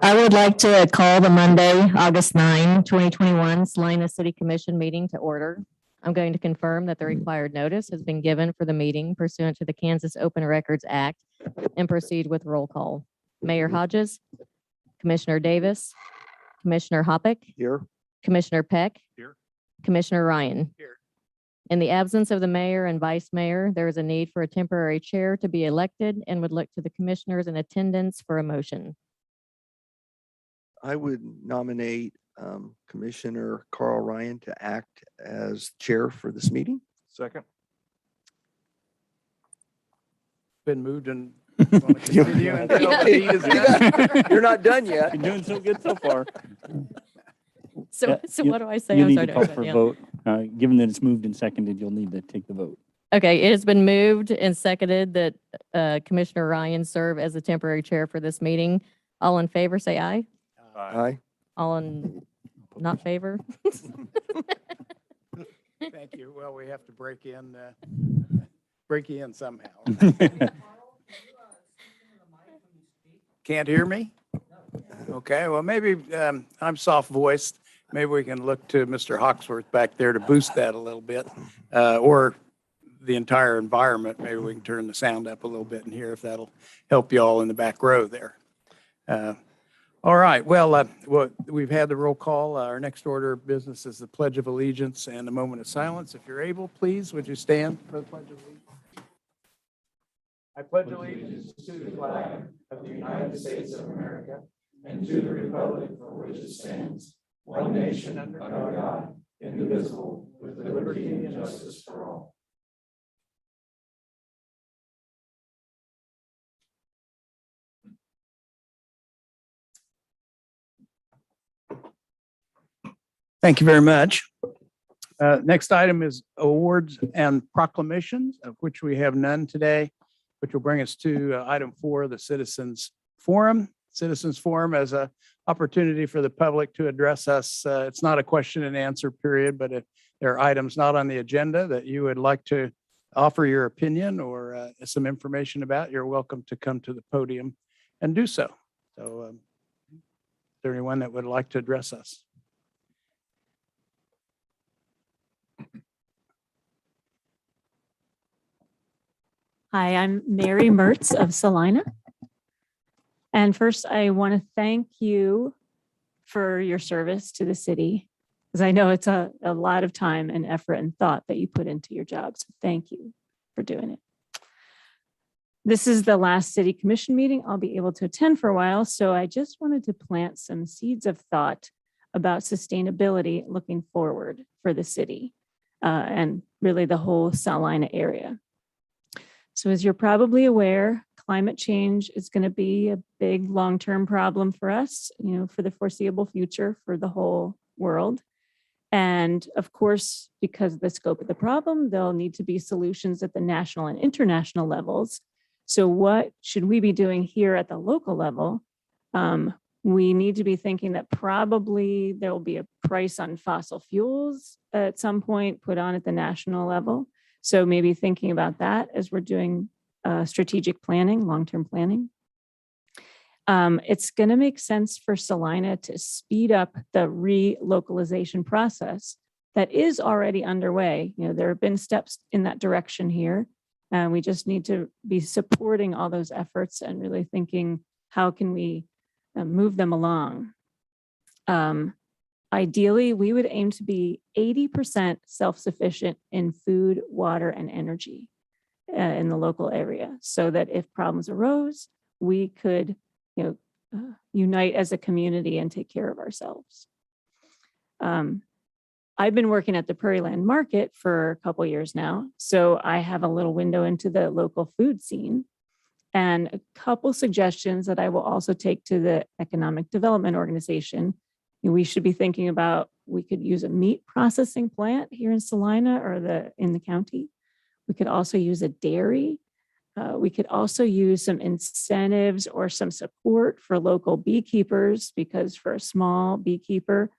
I would like to call the Monday, August 9, 2021 Salina City Commission meeting to order. I'm going to confirm that the required notice has been given for the meeting pursuant to the Kansas Open Records Act and proceed with roll call. Mayor Hodges, Commissioner Davis, Commissioner Hoppick, Here. Commissioner Peck, Here. Commissioner Ryan. Here. In the absence of the mayor and vice mayor, there is a need for a temporary chair to be elected and would look to the commissioners in attendance for a motion. I would nominate Commissioner Carl Ryan to act as chair for this meeting. Second. Been moved and want to continue until the deed is done. You're not done yet. You're doing so good so far. So, Yeah, so you- what do I say? You I'm need sorry to to call open for it a down. vote. Given that it's moved and seconded, you'll need to take the vote. Okay, it has been moved and seconded that Commissioner Ryan serve as the temporary chair for this meeting. All in favor, say aye. Aye. All in not favor? Thank you. Well, we have to break you in somehow. Can't hear me? Okay, well, maybe I'm soft voiced. Maybe we can look to Mr. Hawksworth back there to boost that a little bit, or the entire environment. Maybe we can turn the sound up a little bit and hear if that'll help you all in the back row there. All right, well, we've had the roll call. Our next order of business is the Pledge of Allegiance and a moment of silence. If you're able, please, would you stand for the Pledge of Allegiance? I pledge allegiance to the flag of the United States of America and to the republic for which it stands, one nation under God, indivisible, with liberty and justice for all. Thank you very much. Next item is awards and proclamations, of which we have none today, which will bring us to item 4, the Citizens Forum. Citizens Forum as an opportunity for the public to address us. It's not a question and answer period, but if there are items not on the agenda that you would like to offer your opinion or some information about, you're welcome to come to the podium and do so. So is there anyone that would like to address us? Hi, I'm Mary Mertz of Salina. And first, I want to thank you for your service to the city, because I know it's a lot of time and effort and thought that you put into your job. So thank you for doing it. This is the last city commission meeting I'll be able to attend for a while. So I just wanted to plant some seeds of thought about sustainability looking forward for the city and really the whole Salina area. So as you're probably aware, climate change is going to be a big long-term problem for us, for the foreseeable future for the whole world. And of course, because of the scope of the problem, there'll need to be solutions at the national and international levels. So what should we be doing here at the local level? We need to be thinking that probably there will be a price on fossil fuels at some point put on at the national level. So maybe thinking about that as we're doing strategic planning, long-term planning. It's going to make sense for Salina to speed up the relocalization process that is already underway. There have been steps in that direction here. And we just need to be supporting all those efforts and really thinking, how can we move them along? Ideally, we would aim to be 80% self-sufficient in food, water, and energy in the local area, so that if problems arose, we could unite as a community and take care of ourselves. I've been working at the Prairie Land Market for a couple years now, so I have a little window into the local food scene and a couple suggestions that I will also take to the Economic Development Organization. We should be thinking about, we could use a meat processing plant here in Salina or in the county. We could also use a dairy. We could also use some incentives or some support for local beekeepers, because for a small beekeeper,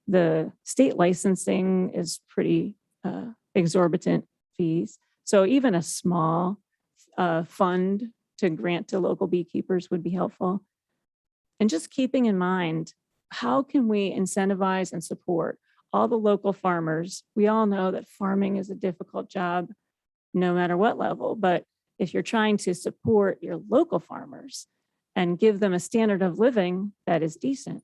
the state licensing is pretty exorbitant fees. So even a small fund to grant to local beekeepers would be helpful. And just keeping in mind, how can we incentivize and support all the local farmers? We all know that farming is a difficult job, no matter what level, but if you're trying to support your local farmers and give them a standard of living that is decent,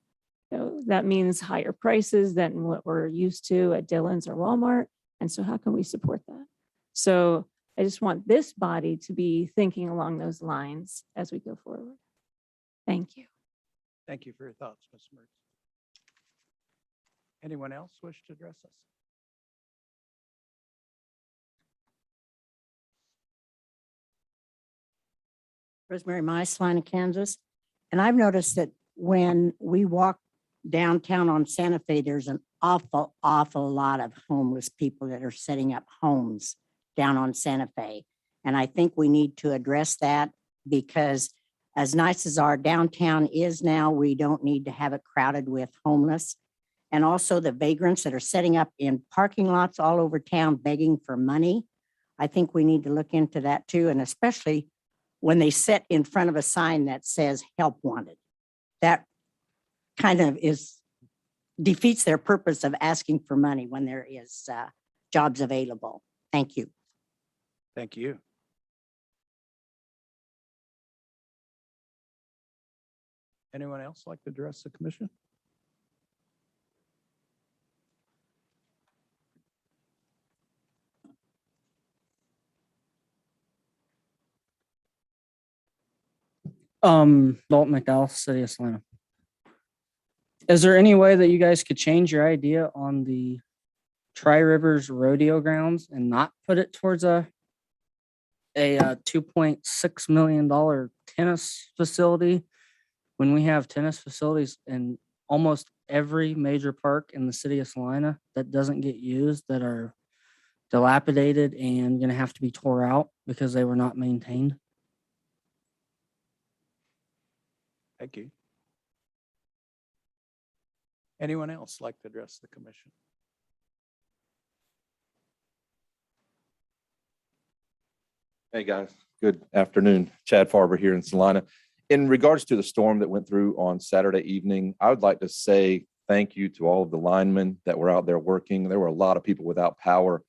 that means higher prices than what we're used to at Dillon's or Walmart. And so how can we support that? So I just want this body to be thinking along those lines as we go forward. Thank you. Thank you for your thoughts, Ms. Mertz. Anyone else wish to address us? Rosemary Mice, Salina, Kansas. And I've noticed that when we walk downtown on Santa Fe, there's an awful lot of homeless people that are setting up homes down on Santa Fe. And I think we need to address that, because as nice as our downtown is now, we don't need to have it crowded with homeless. And also the vagrants that are setting up in parking lots all over town begging for money. I think we need to look into that too. And especially when they sit in front of a sign that says help wanted. That kind of defeats their purpose of asking for money when there is jobs available. Thank you. Thank you. Anyone else like to address the commission? Dalton McDowell, City of Salina. Is there any way that you guys could change your idea on the Tri-Rivers Rodeo grounds and not put it towards a $2.6 million tennis facility, when we have tennis facilities in almost every major park in the city of Salina that doesn't get used, that are dilapidated and going to have to be tore out because they were not maintained? Thank you. Anyone else like to address the commission? Hey, guys. Good afternoon. Chad Farber here in Salina. In regards to the storm that went through on Saturday evening, I would like to say thank you to all of the linemen that were out there working. There were a lot of people without power.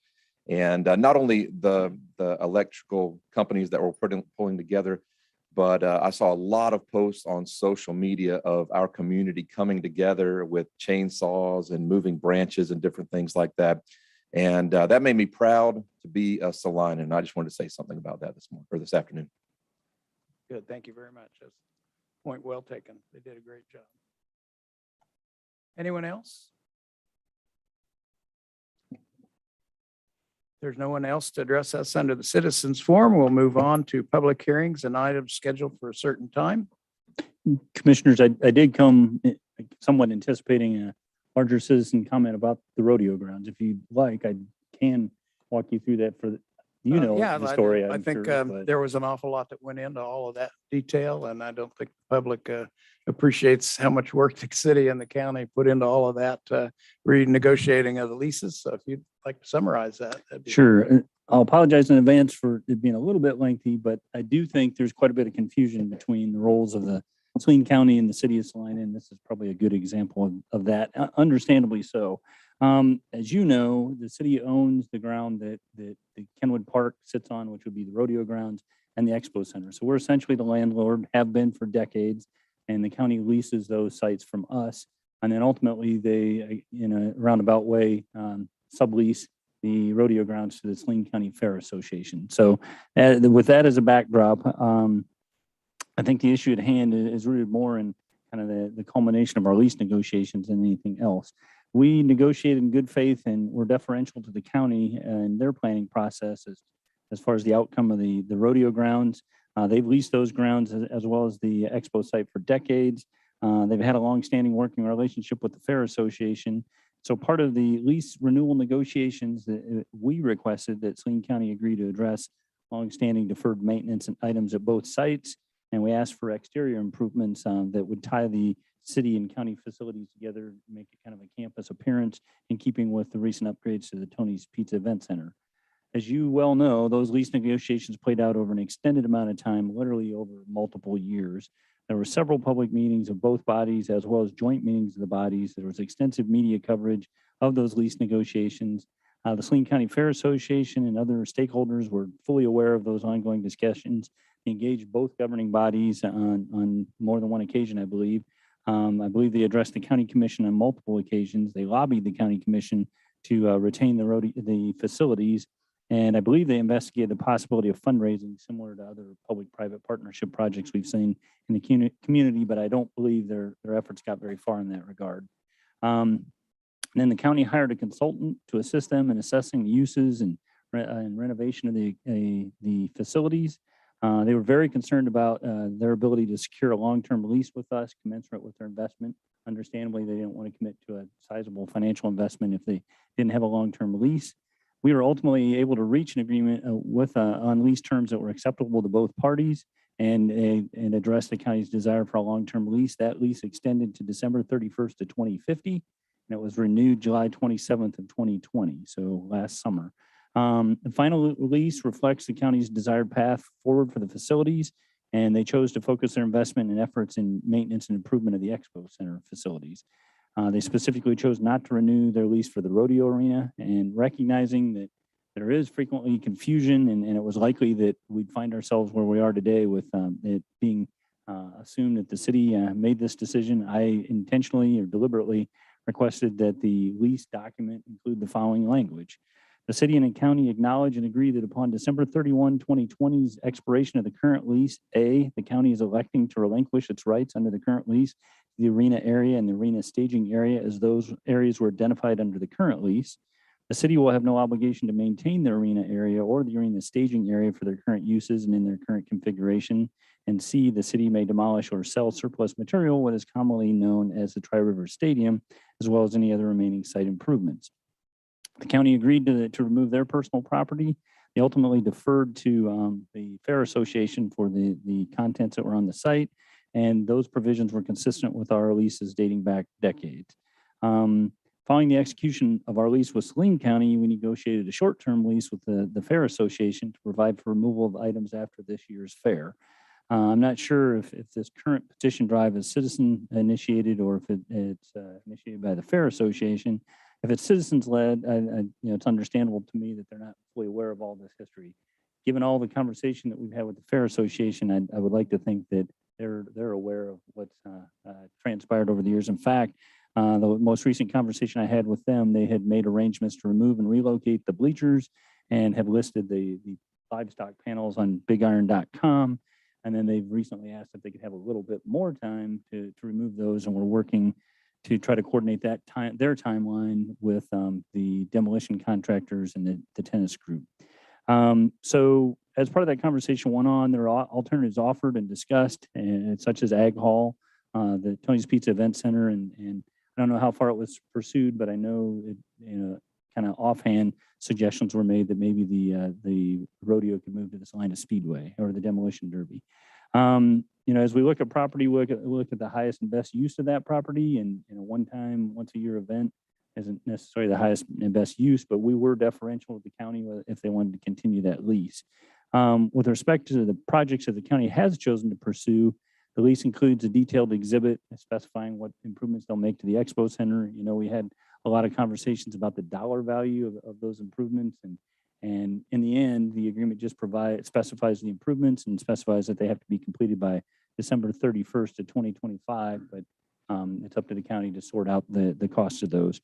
And not only the electrical companies that were pulling together, but I saw a lot of posts on social media of our community coming together with chainsaws and moving branches and different things like that. And that made me proud to be a Salina. And I just wanted to say something about that this morning or this afternoon. Good. Thank you very much. That's point well taken. They did a great job. Anyone else? There's no one else to address us under the citizens forum. We'll move on to public hearings and items scheduled for a certain time. Commissioners, I did come somewhat anticipating a larger citizen comment about the rodeo grounds. If you'd like, I can walk you through that for, Yeah, the story. I I'm think sure, but- there was an awful lot that went into all of that detail, and I don't think the public appreciates how much work the city and the county put into all of that renegotiating of the leases. So if you'd like to summarize that. that'd be Sure. great. I'll apologize in advance for it being a little bit lengthy, but I do think there's quite a bit of confusion between the roles of the Saline County and the city of Salina, and this is probably a good example of that, understandably so. As you know, the city owns the ground that the Kenwood Park sits on, which would be the rodeo grounds and the expo center. So we're essentially the landlord, have been for decades, and the county leases those sites from us. And then ultimately they, in a roundabout way, sublease the rodeo grounds to the Saline County Fair Association. So with that as a backdrop, I think the issue at hand is rooted more in kind of the culmination of our lease negotiations than anything else. We negotiated in good faith and were deferential to the county and their planning process as far as the outcome of the rodeo grounds. They've leased those grounds as well as the expo site for decades. They've had a longstanding working relationship with the Fair Association. So part of the lease renewal negotiations that we requested that Saline County agree to address longstanding deferred maintenance and items at both sites. And we asked for exterior improvements that would tie the city and county facilities together, make it kind of a campus appearance in keeping with the recent upgrades to the Tony's Pizza Event Center. As you well know, those lease negotiations played out over an extended amount of time, literally over multiple years. There were several public meetings of both bodies, as well as joint meetings of the bodies. There was extensive media coverage of those lease negotiations. The Saline County Fair Association and other stakeholders were fully aware of those ongoing discussions. They engaged both governing bodies on more than one occasion, I believe. I believe they addressed the county commission on multiple occasions. They lobbied the county commission to retain the facilities. And I believe they investigated the possibility of fundraising similar to other public-private partnership projects we've seen in the community, but I don't believe their efforts got very far in that regard. And then the county hired a consultant to assist them in assessing the uses and renovation of the facilities. They were very concerned about their ability to secure a long-term lease with us, commensurate with their investment. Understandably, they didn't want to commit to a sizable financial investment if they didn't have a long-term lease. We were ultimately able to reach an agreement on lease terms that were acceptable to both parties and address the county's desire for a long-term lease. That lease extended to December 31st of 2050, and it was renewed July 27th of 2020, so last summer. The final lease reflects the county's desired path forward for the facilities, and they chose to focus their investment and efforts in maintenance and improvement of the Expo Center facilities. They specifically chose not to renew their lease for the rodeo arena, and recognizing that there is frequently confusion and it was likely that we'd find ourselves where we are today with it being assumed that the city made this decision. I intentionally or deliberately requested that the lease document include the following language. The city and the county acknowledge and agree that upon December 31, 2020's expiration of the current lease, A, the county is electing to relinquish its rights under the current lease, the arena area and the arena staging area as those areas were identified under the current lease. The city will have no obligation to maintain the arena area or the arena staging area for their current uses and in their current configuration. And C, the city may demolish or sell surplus material, what is commonly known as the Tri-River Stadium, as well as any other remaining site improvements. The county agreed to remove their personal property. They ultimately deferred to the Fair Association for the contents that were on the site, and those provisions were consistent with our leases dating back decades. Following the execution of our lease with Saline County, we negotiated a short-term lease with the Fair Association to provide for removal of items after this year's fair. I'm not sure if this current petition drive is citizen initiated or if it's initiated by the Fair Association. If it's citizens led, it's understandable to me that they're not fully aware of all this history. Given all the conversation that we've had with the Fair Association, I would like to think that they're aware of what's transpired over the years. In fact, the most recent conversation I had with them, they had made arrangements to remove and relocate the bleachers and have listed the livestock panels on bigiron.com. And then they've recently asked if they could have a little bit more time to remove those, and we're working to try to coordinate their timeline with the demolition contractors and the tennis group. So as part of that conversation went on, there are alternatives offered and discussed, and such as Ag Hall, the Tony's Pizza Event Center, and I don't know how far it was pursued, but I know kind of offhand suggestions were made that maybe the rodeo could move to the Salina Speedway or the demolition derby. As we look at property, we look at the highest and best use of that property, and once a year event isn't necessarily the highest and best use, but we were deferential with the county if they wanted to continue that lease. With respect to the projects that the county has chosen to pursue, the lease includes a detailed exhibit specifying what improvements they'll make to the Expo Center. We had a lot of conversations about the dollar value of those improvements, and in the end, the agreement just specifies the improvements and specifies that they have to be completed by December 31st of 2025, but it's up to the county to sort out the costs of those.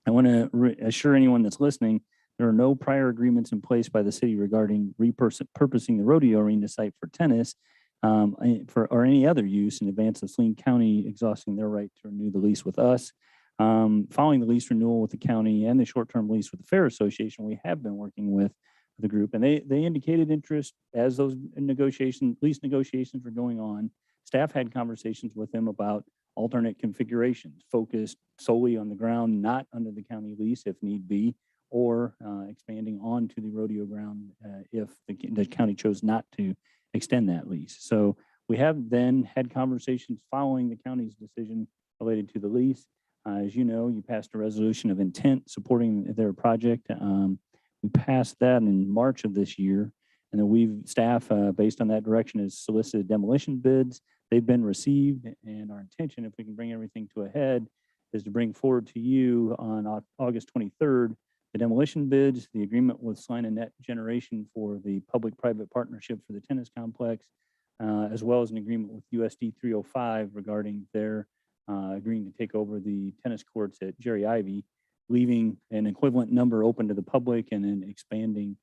I want to assure anyone that's listening, there are no prior agreements in place by the city regarding repurposing the rodeo arena site for tennis or any other use in advance of Saline County exhausting their right to renew the lease with us. Following the lease renewal with the county and the short-term lease with the Fair Association, we have been working with the group, and they indicated interest as those lease negotiations were going on. Staff had conversations with them about alternate configurations focused solely on the ground, not under the county lease if need be, or expanding onto the rodeo ground if the county chose not to extend that lease. So we have then had conversations following the county's decision related to the lease. As you know, you passed a resolution of intent supporting their project. We passed that in March of this year. And then staff, based on that direction, has solicited demolition bids. They've been received, and our intention, if we can bring everything to a head, is to bring forward to you on August 23rd, the demolition bids, the agreement with Salina Net Generation for the public-private partnership for the tennis complex, as well as an agreement with USD 305 regarding their agreeing to take over the tennis courts at Jerry Ivy, leaving an equivalent number open to the public and then expanding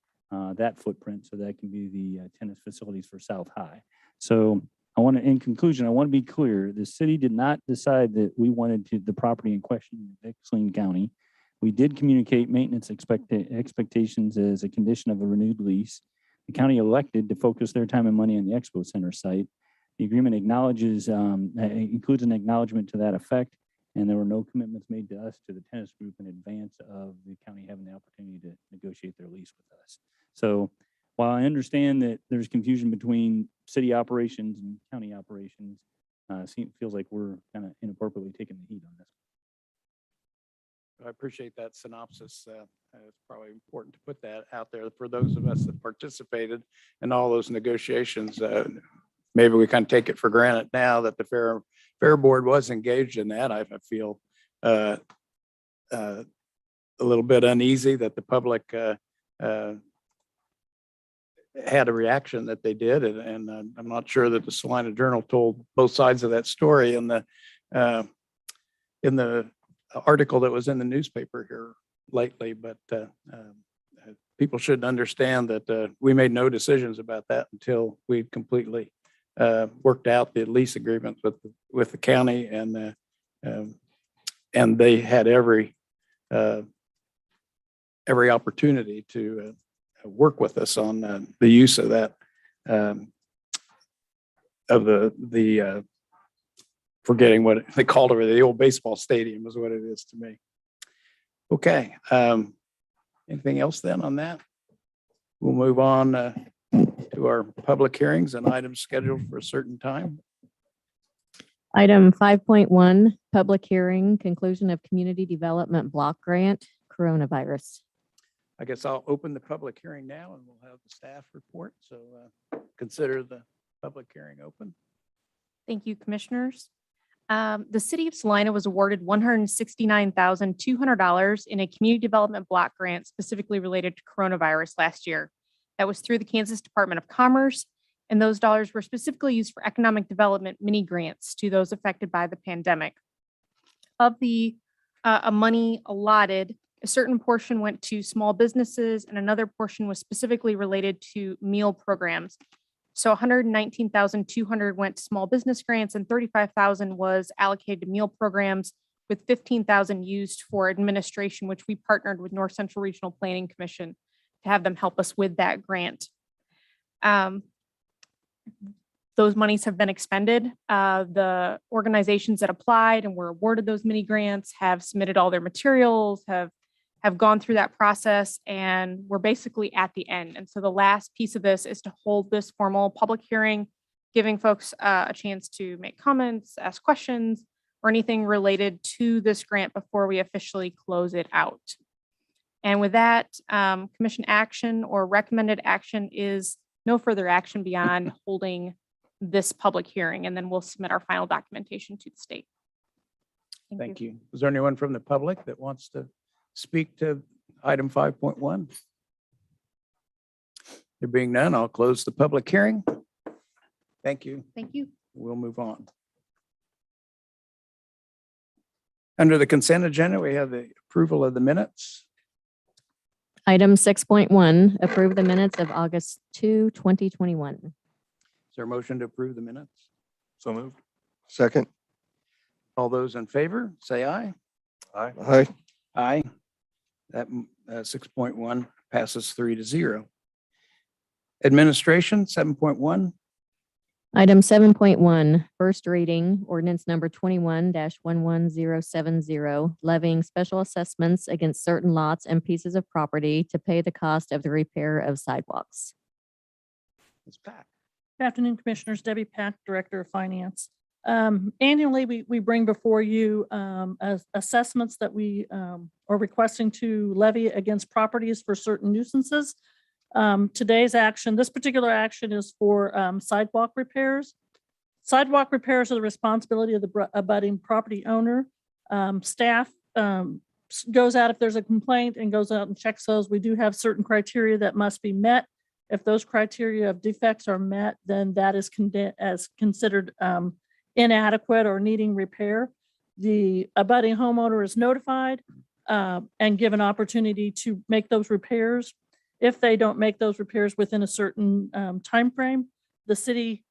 that footprint so that can be the tennis facilities for South High. So in conclusion, I want to be clear, the city did not decide that we wanted the property in question in Saline County. We did communicate maintenance expectations as a condition of a renewed lease. The county elected to focus their time and money on the Expo Center site. The agreement includes an acknowledgement to that effect, and there were no commitments made to us, to the tennis group, in advance of the county having the opportunity to negotiate their lease with us. So while I understand that there's confusion between city operations and county operations, feels like we're kind of inappropriately taking the heat on this. I appreciate that synopsis. It's probably important to put that out there for those of us that participated in all those negotiations. Maybe we kind of take it for granted now that the Fair Board was engaged in that. I feel a little bit uneasy that the public had a reaction that they did, and I'm not sure that the Salina Journal told both sides of that story in the article that was in the newspaper here lately. But people should understand that we made no decisions about that until we completely worked out the lease agreement with the county, and they had every opportunity to work with us on the use of that of the forgetting what they called it, the old baseball stadium is what it is to me. Okay. Anything else then on that? We'll move on to our public hearings and items scheduled for a certain time. Item 5.1, public hearing, conclusion of community development block grant, coronavirus. I guess I'll open the public hearing now and we'll have the staff report. So consider the public hearing open. Thank you, commissioners. The city of Salina was awarded $169,200 in a community development block grant specifically related to coronavirus last year. That was through the Kansas Department of Commerce, and those dollars were specifically used for economic development mini grants to those affected by the pandemic. Of the money allotted, a certain portion went to small businesses and another portion was specifically related to meal programs. So $119,200 went to small business grants and $35,000 was allocated to meal programs, with $15,000 used for administration, which we partnered with North Central Regional Planning Commission to have them help us with that grant. Those monies have been expended. The organizations that applied and were awarded those mini grants have submitted all their materials, have gone through that process, and we're basically at the end. And so the last piece of this is to hold this formal public hearing, giving folks a chance to make comments, ask questions, or anything related to this grant before we officially close it out. And with that, commission action or recommended action is no further action beyond holding this public hearing, and then we'll submit our final documentation to the state. Thank you. Is there anyone from the public that wants to speak to item 5.1? There being none, I'll close the public hearing. Thank you. Thank you. We'll move on. Under the consent agenda, we have the approval of the minutes. Item 6.1, approve the minutes of August 2, 2021. Is there a motion to approve the minutes? So moved. Second. All those in favor, say aye. Aye. Aye. Aye. That 6.1 passes 3-0. Administration 7.1. Item 7.1, first reading, ordinance number 21-11070, levying special assessments against certain lots and pieces of property to pay the cost of the repair of sidewalks. Ms. Pack. Good afternoon, Commissioners. Debbie Pack, Director of Finance. Annually, we bring before you assessments that we are requesting to levy against properties for certain nuisances. Today's action, this particular action is for sidewalk repairs. Sidewalk repairs are the responsibility of the abutting property owner. Staff goes out if there's a complaint and goes out and checks those. We do have certain criteria that must be met. If those criteria of defects are met, then that is considered inadequate or needing repair. The abutting homeowner is notified and given opportunity to make those repairs. If they don't make those repairs within a certain time frame, the city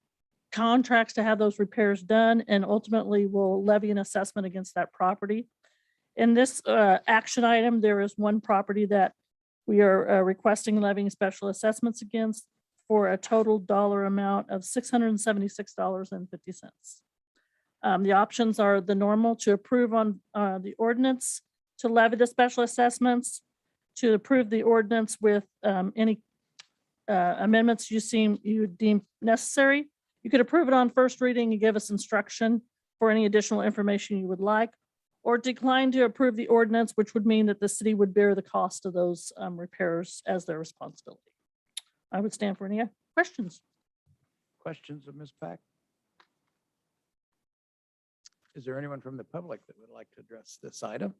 contracts to have those repairs done and ultimately will levy an assessment against that property. In this action item, there is one property that we are requesting levying special assessments against for a total dollar amount of $676.50. The options are the normal: to approve on the ordinance, to levy the special assessments, to approve the ordinance with any amendments you deem necessary. You could approve it on first reading and give us instruction for any additional information you would like, or decline to approve the ordinance, which would mean that the city would bear the cost of those repairs as their responsibility. I would stand for any questions. Questions of Ms. Pack? Is there anyone from the public that would like to address this item?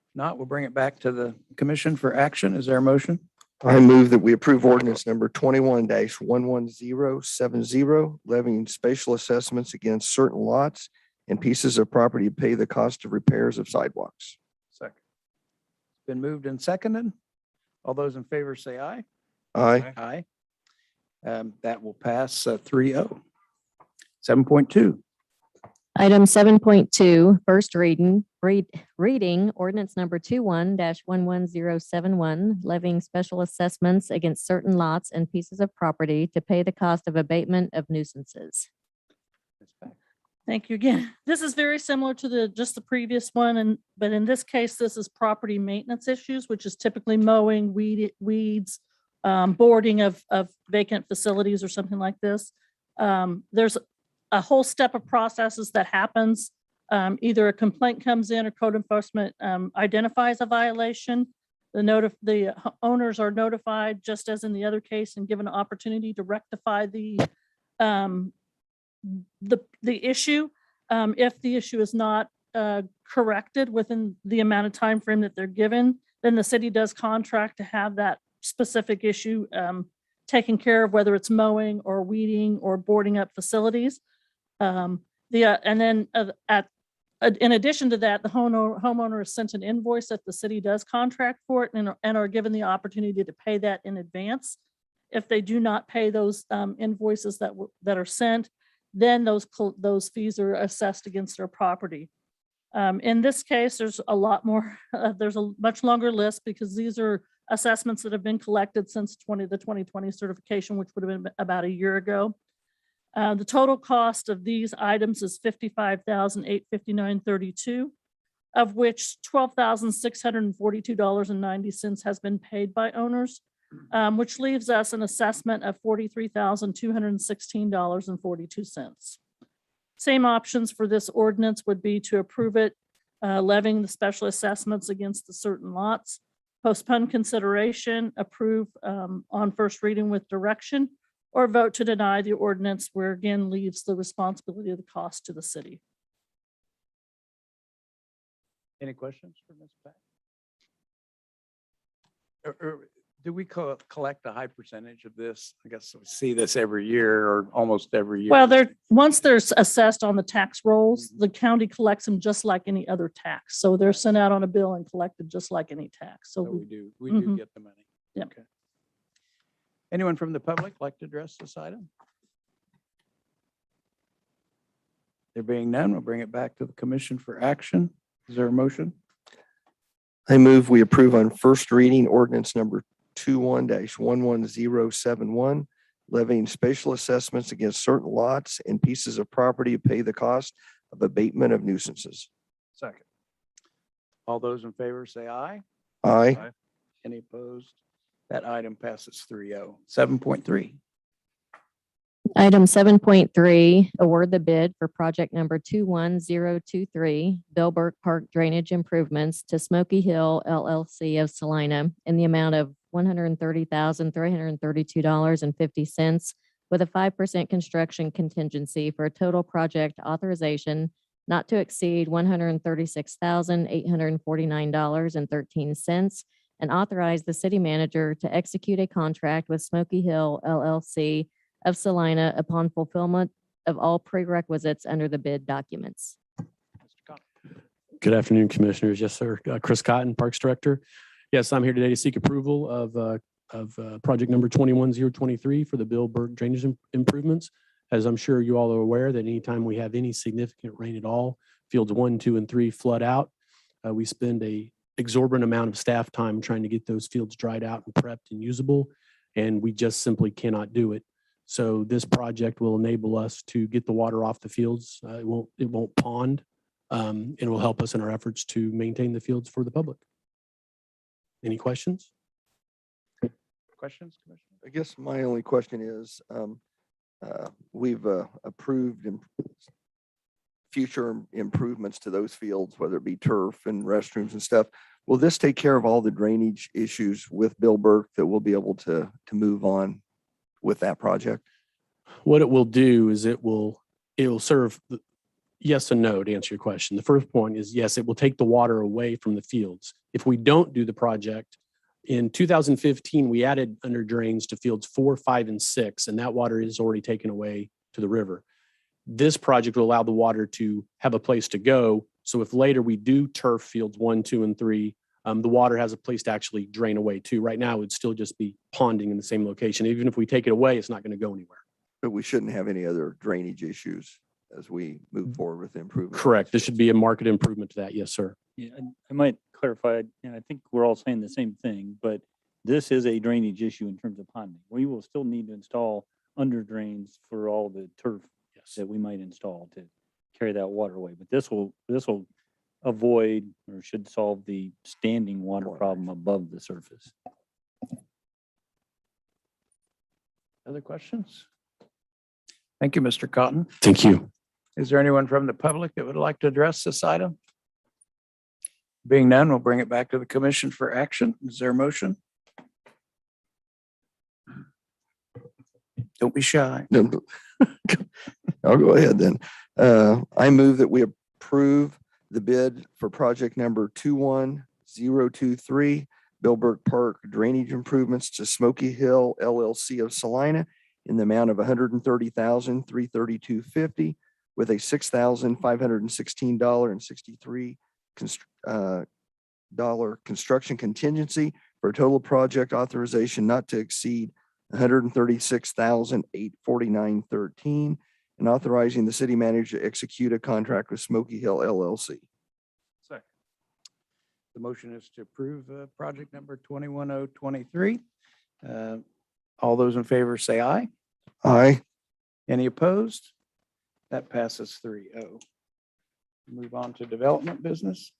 If not, we'll bring it back to the commission for action. Is there a motion? I move that we approve ordinance number 21-11070, levying spatial assessments against certain lots and pieces of property to pay the cost of repairs of sidewalks. Second. It's been moved and seconded. All those in favor say aye. Aye. Aye. That will pass 3-0. 7.2. Item 7.2, first reading, ordinance number 21-11071, levying special assessments against certain lots and pieces of property to pay the cost of abatement of nuisances. Ms. Pack. Thank you again. This is very similar to just the previous one, but in this case, this is property maintenance issues, which is typically mowing, weeds, boarding of vacant facilities or something like this. There's a whole step of processes that happens. Either a complaint comes in or code enforcement identifies a violation. The owners are notified, just as in the other case, and given an opportunity to rectify the issue. If the issue is not corrected within the amount of time frame that they're given, then the city does contract to have that specific issue taken care of, whether it's mowing or weeding or boarding up facilities. In addition to that, the homeowner is sent an invoice that the city does contract for it and are given the opportunity to pay that in advance. If they do not pay those invoices that are sent, then those fees are assessed against their property. In this case, there's a lot more, there's a much longer list because these are assessments that have been collected since the 2020 certification, which would have been about a year ago. The total cost of these items is $55,859.32, of which $12,642.90 has been paid by owners, which leaves us an assessment of $43,216.42. Same options for this ordinance would be to approve it, levying the special assessments against the certain lots, postpone consideration, approve on first reading with direction, or vote to deny the ordinance, where again leaves the responsibility of the cost to the city. Any questions for Ms. Pack? Do we collect a high percentage of this? I guess we see this every year or almost every year. Well, once they're assessed on the tax rolls, the county collects them just like any other tax. So they're sent out on a bill and collected just like any tax. So So we do get the money. Yep. Okay. Anyone from the public like to address this item? There being none, we'll bring it back to the commission for action. Is there a motion? I move we approve on first reading ordinance number 21-11071, levying spatial assessments against certain lots and pieces of property to pay the cost of abatement of nuisances. Second. All those in favor say aye. Aye. Any opposed? That item passes 3-0. 7.3. Item 7.3, award the bid for project number 21023, Billburg Park Drainage Improvements to Smoky Hill LLC of Salina in the amount of $130,332.50 with a 5% construction contingency for a total project authorization not to exceed $136,849.13 and authorize the city manager to execute a contract with Smoky Hill LLC of Salina upon fulfillment of all prerequisites under the bid documents. Good afternoon, Commissioners. Yes, sir. Chris Cotton, Parks Director. Yes, I'm here today to seek approval of project number 21023 for the Billburg drainage improvements. As I'm sure you all are aware that anytime we have any significant rain at all, fields 1, 2, and 3 flood out. We spend a exorbitant amount of staff time trying to get those fields dried out and prepped and usable, and we just simply cannot do it. So this project will enable us to get the water off the fields. It won't pond. It will help us in our efforts to maintain the fields for the public. Any questions? Questions, Commissioner? I guess my only question is, we've approved future improvements to those fields, whether it be turf and restrooms and stuff. Will this take care of all the drainage issues with Billburg that we'll be able to move on with that project? What it will do is it will serve yes and no to answer your question. The first point is yes, it will take the water away from the fields. If we don't do the project, in 2015, we added under drains to fields 4, 5, and 6, and that water is already taken away to the river. This project will allow the water to have a place to go. So if later we do turf fields 1, 2, and 3, the water has a place to actually drain away too. Right now, it would still just be ponding in the same location. Even if we take it away, it's not going to go anywhere. But we shouldn't have any other drainage issues as we move forward with the improvement. Correct. There should be a market improvement to that. Yes, sir. Yeah, I might clarify, and I think we're all saying the same thing, but this is a drainage issue in terms of ponding. We will still need to install under drains for all the turf that we might install to carry that water away. But this will avoid or should solve the standing water problem above the surface. Other questions? Thank you, Mr. Cotton. Thank you. Is there anyone from the public that would like to address this item? Being none, we'll bring it back to the commission for action. Is there a motion? Don't be shy. I'll go ahead then. I move that we approve the bid for project number 21023, Billburg Park Drainage Improvements to Smoky Hill LLC of Salina in the amount of $130,332.50 with a $6,516.63 construction contingency for a total project authorization not to exceed $136,849.13 and authorizing the city manager to execute a contract with Smoky Hill LLC. Second. The motion is to approve project number 21023. All those in favor say aye. Aye. Any opposed? That passes 3-0. Move on to development business.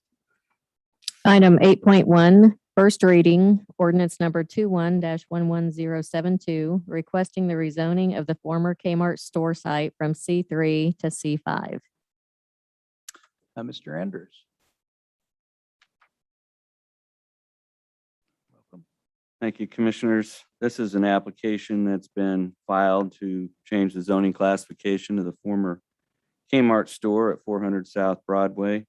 Item 8.1, first reading, ordinance number 21-11072, requesting the rezoning of the former Kmart store site from C3 to C5. Mr. Andrews. Welcome. Thank you, Commissioners. This is an application that's been filed to change the zoning classification of the former Kmart store at 400 South Broadway.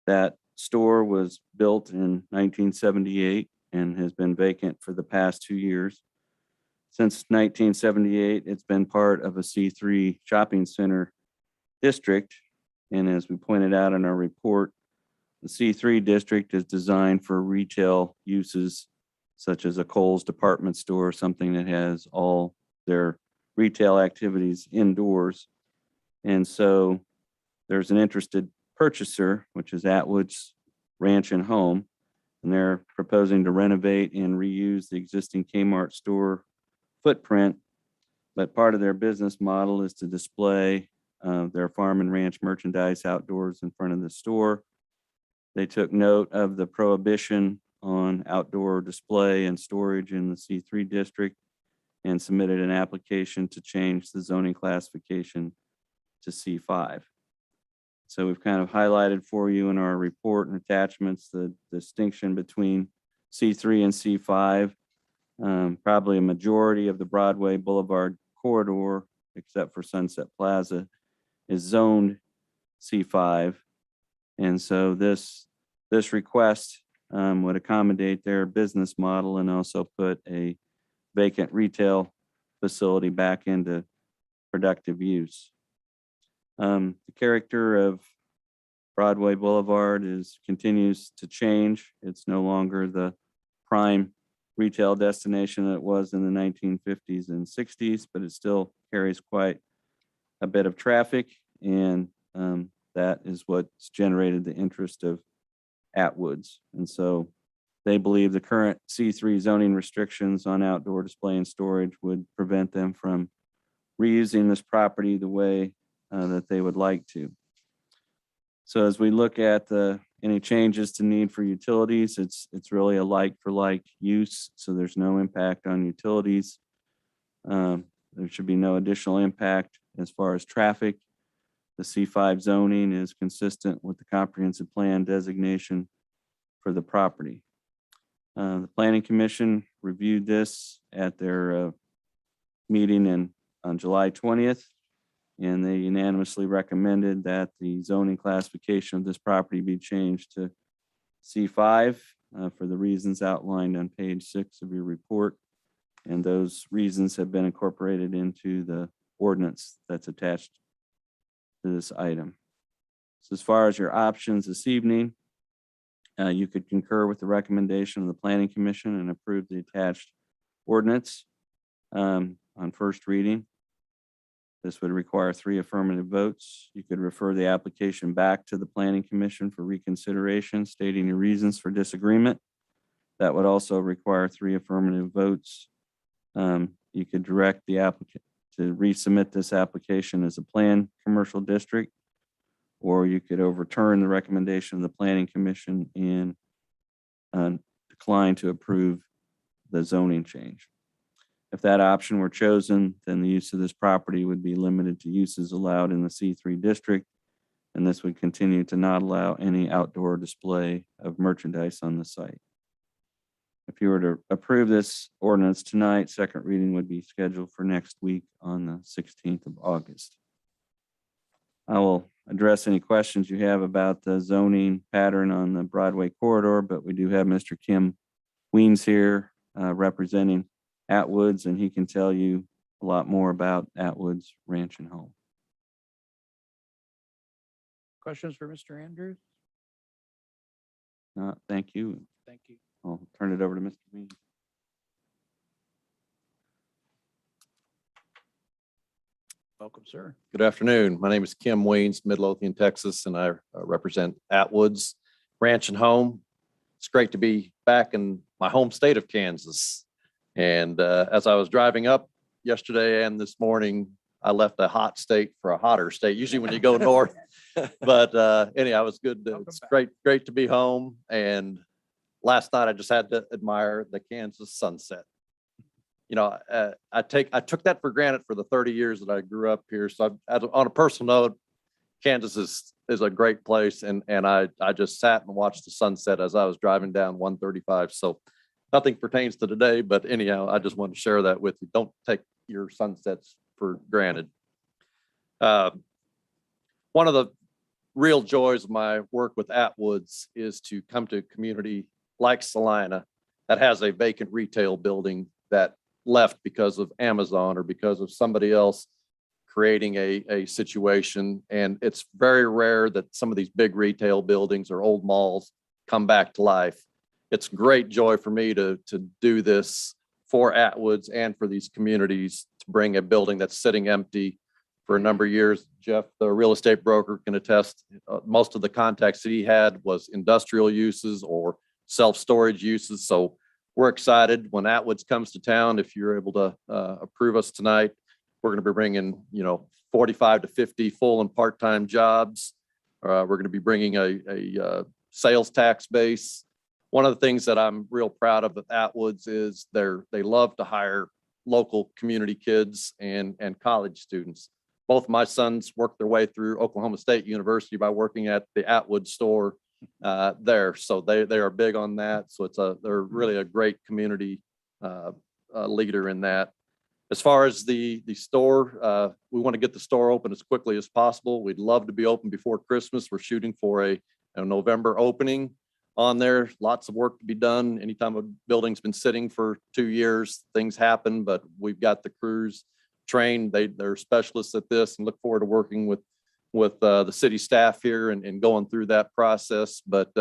That store was built in 1978 and has been vacant for the past 2 years. Since 1978, it's been part of a C3 shopping center district. And as we pointed out in our report, the C3 district is designed for retail uses such as a Kohl's department store, something that has all their retail activities indoors. And so there's an interested purchaser, which is Atwood's Ranch and Home, and they're proposing to renovate and reuse the existing Kmart store footprint. But part of their business model is to display their farm and ranch merchandise outdoors in front of the store. They took note of the prohibition on outdoor display and storage in the C3 district and submitted an application to change the zoning classification to C5. So we've kind of highlighted for you in our report and attachments the distinction between C3 and C5. Probably a majority of the Broadway Boulevard corridor, except for Sunset Plaza, is zoned C5. And so this request would accommodate their business model and also put a vacant retail facility back into productive use. The character of Broadway Boulevard continues to change. It's no longer the prime retail destination that it was in the 1950s and 60s, but it still carries quite a bit of traffic, and that is what's generated the interest of Atwoods. And so they believe the current C3 zoning restrictions on outdoor display and storage would prevent them from reusing this property the way that they would like to. So as we look at any changes to need for utilities, it's really a like for like use. So there's no impact on utilities. There should be no additional impact as far as traffic. The C5 zoning is consistent with the comprehensive plan designation for the property. The Planning Commission reviewed this at their meeting on July 20th. And they unanimously recommended that the zoning classification of this property be changed to C5 for the reasons outlined on page 6 of your report. And those reasons have been incorporated into the ordinance that's attached to this item. So as far as your options this evening, you could concur with the recommendation of the Planning Commission and approve the attached ordinance on first reading. This would require 3 affirmative votes. You could refer the application back to the Planning Commission for reconsideration, stating your reasons for disagreement. That would also require 3 affirmative votes. You could direct the applicant to resubmit this application as a planned commercial district, or you could overturn the recommendation of the Planning Commission and decline to approve the zoning change. If that option were chosen, then the use of this property would be limited to uses allowed in the C3 district, and this would continue to not allow any outdoor display of merchandise on the site. If you were to approve this ordinance tonight, second reading would be scheduled for next week on the 16th of August. I will address any questions you have about the zoning pattern on the Broadway corridor, but we do have Mr. Kim Weens here representing Atwoods, and he can tell you a lot more about Atwoods Ranch and Home. Questions for Mr. Andrews? Thank you. Thank you. I'll turn it over to Mr. Weens. Welcome, sir. Good afternoon. My name is Kim Weens, Midlothian, Texas, and I represent Atwoods Ranch and Home. It's great to be back in my home state of Kansas. And as I was driving up yesterday and this morning, I left a hot state for a hotter state, usually when you go north. But anyhow, it was good. It's great to be home. And last night I just had to admire the Kansas sunset. You know, I took that for granted for the 30 years that I grew up here. So on a personal note, Kansas is a great place. And I just sat and watched the sunset as I was driving down 135. So nothing pertains to today, but anyhow, I just wanted to share that with you. Don't take your sunsets for granted. One of the real joys of my work with Atwoods is to come to a community like Salina that has a vacant retail building that left because of Amazon or because of somebody else creating a situation. And it's very rare that some of these big retail buildings or old malls come back to life. It's great joy for me to do this for Atwoods and for these communities, to bring a building that's sitting empty for a number of years. Jeff, the real estate broker, can attest. Most of the contacts that he had was industrial uses or self-storage uses. So we're excited when Atwoods comes to town. If you're able to approve us tonight, we're going to be bringing 45 to 50 full and part-time jobs. We're going to be bringing a sales tax base. One of the things that I'm real proud of at Atwoods is they love to hire local community kids and college students. Both my sons worked their way through Oklahoma State University by working at the Atwood store there. So they are big on that. So they're really a great community leader in that. As far as the store, we want to get the store open as quickly as possible. We'd love to be open before Christmas. We're shooting for a November opening on there. Lots of work to be done. Anytime a building's been sitting for 2 years, things happen, but we've got the crews trained. They're specialists at this, and look forward to working with the city staff here and going through that process. But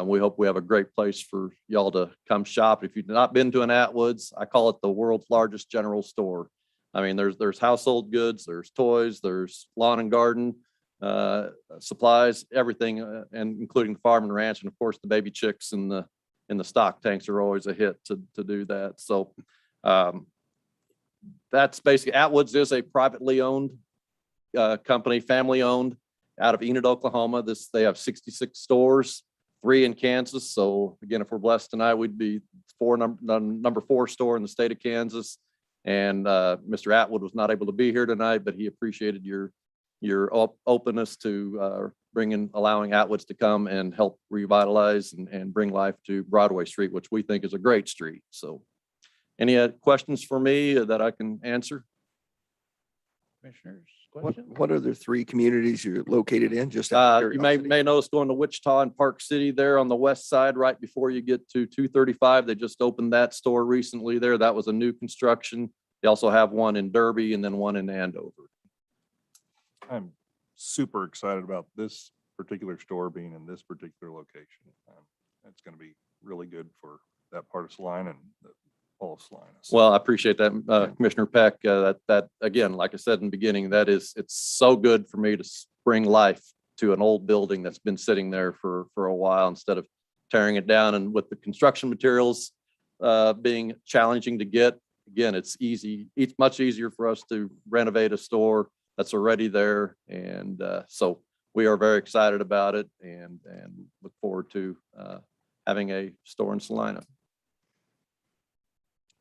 we hope we have a great place for y'all to come shop. If you've not been to an Atwoods, I call it the world's largest general store. I mean, there's household goods, there's toys, there's lawn and garden supplies, everything, and including farm and ranch, and of course the baby chicks and the stock tanks are always a hit to do that. So that's basically, Atwoods is a privately owned company, family owned, out of Enid, Oklahoma. They have 66 stores, 3 in Kansas. So again, if we're blessed tonight, we'd be number 4 store in the state of Kansas. And Mr. Atwood was not able to be here tonight, but he appreciated your openness to allowing Atwoods to come and help revitalize and bring life to Broadway Street, which we think is a great street. So any questions for me that I can answer? Commissioners, questions? What are the 3 communities you're located in? Just out of You may curiosity? notice going to Wichita and Park City there on the west side, right before you get to 235. They just opened that store recently there. That was a new construction. They also have one in Derby and then one in Andover. I'm super excited about this particular store being in this particular location. It's going to be really good for that part of Salina and all of Salina. So, Well, I appreciate that, Commissioner Peck. That again, like I said in the beginning, it's so good for me to bring life to an old building that's been sitting there for a while instead of tearing it down. And with the construction materials being challenging to get, again, it's much easier for us to renovate a store that's already there. And so we are very excited about it and look forward to having a store in Salina.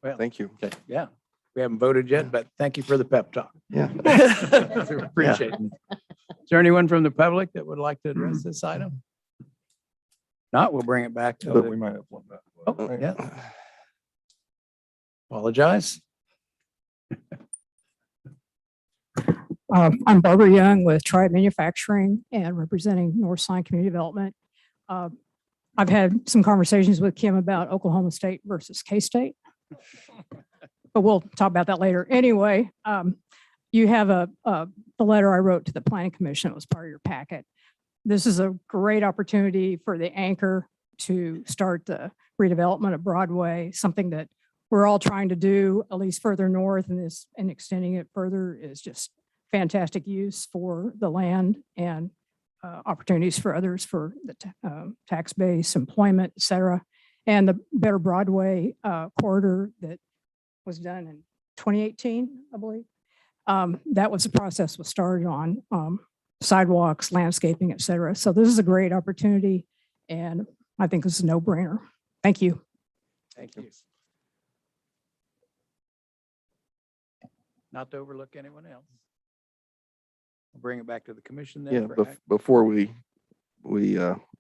Well, Thank you. okay, yeah. We haven't voted yet, but thank you for the pep talk. Yeah. Appreciate it. Is there anyone from the public that would like to address this item? Not, we'll bring it back to. we might have one back. Oh, yeah. Apologize. I'm Barbara Young with Tribe Manufacturing and representing North Side Community Development. I've had some conversations with Kim about Oklahoma State versus K-State, but we'll talk about that later. Anyway, you have the letter I wrote to the Planning Commission. It was part of your packet. This is a great opportunity for the anchor to start the redevelopment of Broadway, something that we're all trying to do, at least further north, and extending it further is just fantastic use for the land and opportunities for others for the tax base, employment, et cetera. And the Better Broadway corridor that was done in 2018, I believe. That was the process was started on sidewalks, landscaping, et cetera. So this is a great opportunity and I think this is a no-brainer. Thank you. Thank you. Not to overlook anyone else. I'll bring it back to the commission then. Yeah, for act- before we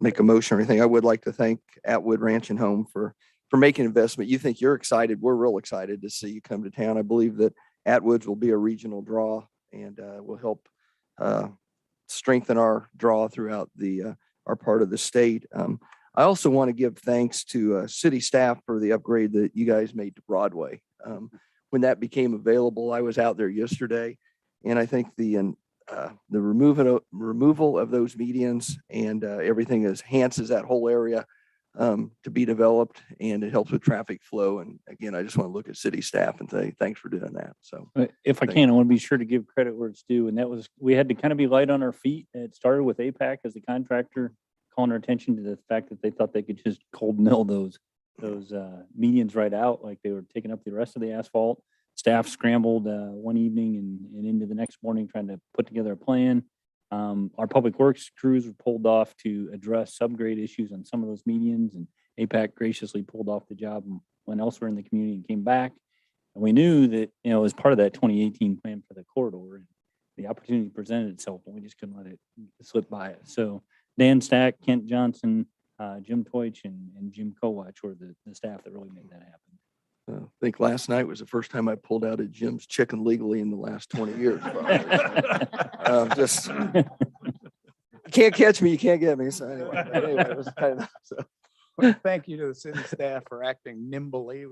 make a motion or anything, I would like to thank Atwood Ranch and Home for making investment. You think you're excited. We're real excited to see you come to town. I believe that Atwoods will be a regional draw and will help strengthen our draw throughout our part of the state. I also want to give thanks to city staff for the upgrade that you guys made to Broadway. When that became available, I was out there yesterday, and I think the removal of those medians and everything enhances that whole area to be developed, and it helps with traffic flow. And again, I just want to look at city staff and say thanks for doing that. So If I can, I want to be sure to give credit where it's due. And that was, we had to kind of be light on our feet. It started with APAC as the contractor calling our attention to the fact that they thought they could just cold mill those medians right out, like they were taking up the rest of the asphalt. Staff scrambled one evening and into the next morning trying to put together a plan. Our public works crews were pulled off to address subgrade issues on some of those medians, and APAC graciously pulled off the job and went elsewhere in the community and came back. And we knew that, as part of that 2018 plan for the corridor, and the opportunity presented itself, and we just couldn't let it slip by us. So Dan Stack, Kent Johnson, Jim Toich, and Jim Kowach were the staff that really made that happen. I think last night was the first time I pulled out a Jim's chicken legally in the last 20 years. Just you can't catch me, you can't get me. So anyway, it was kind of so. Well, thank you to the city staff for acting nimbly.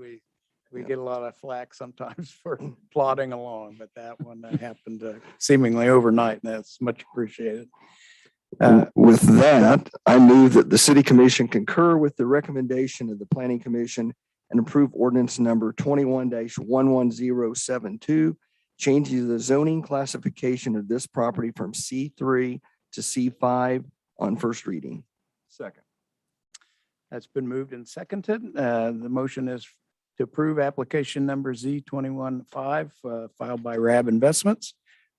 We get a lot of flack sometimes for plodding along, but that one happened seemingly overnight, and that's much appreciated. With that, I move that the city commission concur with the recommendation of the planning commission and approve ordinance number 21-11072, changing the zoning classification of this property from C3 to C5 on first reading. Second. That's been moved and seconded. The motion is to approve application number Z21-5 filed by RAB Investments.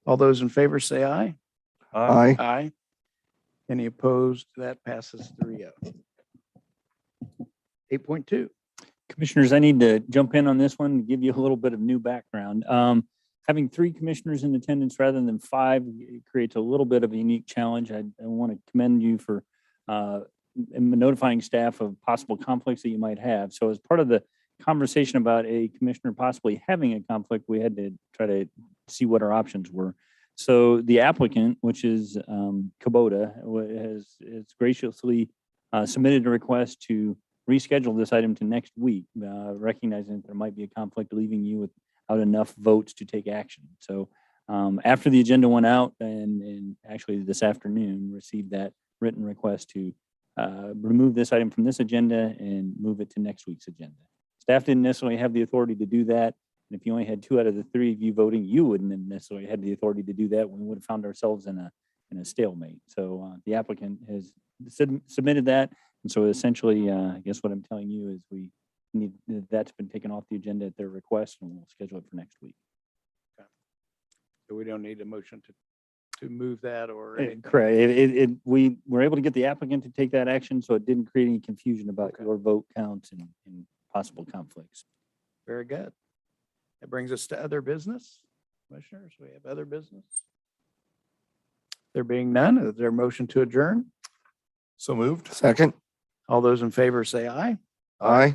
All those in favor say aye. Aye. Aye. Any opposed? That passes 3-0. 8.2. Commissioners, I need to jump in on this one and give you a little bit of new background. Having 3 commissioners in attendance rather than 5 creates a little bit of a unique challenge. I want to commend you for notifying staff of possible conflicts that you might have. So as part of the conversation about a commissioner possibly having a conflict, we had to try to see what our options were. So the applicant, which is Kubota, has graciously submitted a request to reschedule this item to next week, recognizing that there might be a conflict, leaving you without enough votes to take action. So after the agenda went out, and actually this afternoon, received that written request to remove this item from this agenda and move it to next week's agenda. Staff didn't necessarily have the authority to do that. And if you only had 2 out of the 3 of you voting, you wouldn't have necessarily had the authority to do that. We would have found ourselves in a stalemate. So the applicant has submitted that. And so essentially, I guess what I'm telling you is we need, that's been taken off the agenda at their request, and we'll schedule it for next week. So we don't need a motion to move that or anything. Correct. We were able to get the applicant to take that action, so it didn't create any confusion about your vote counts and possible conflicts. Very good. That brings us to other business. Commissioners, we have other business. There being none, is there a motion to adjourn? So moved. Second. All those in favor say aye. Aye.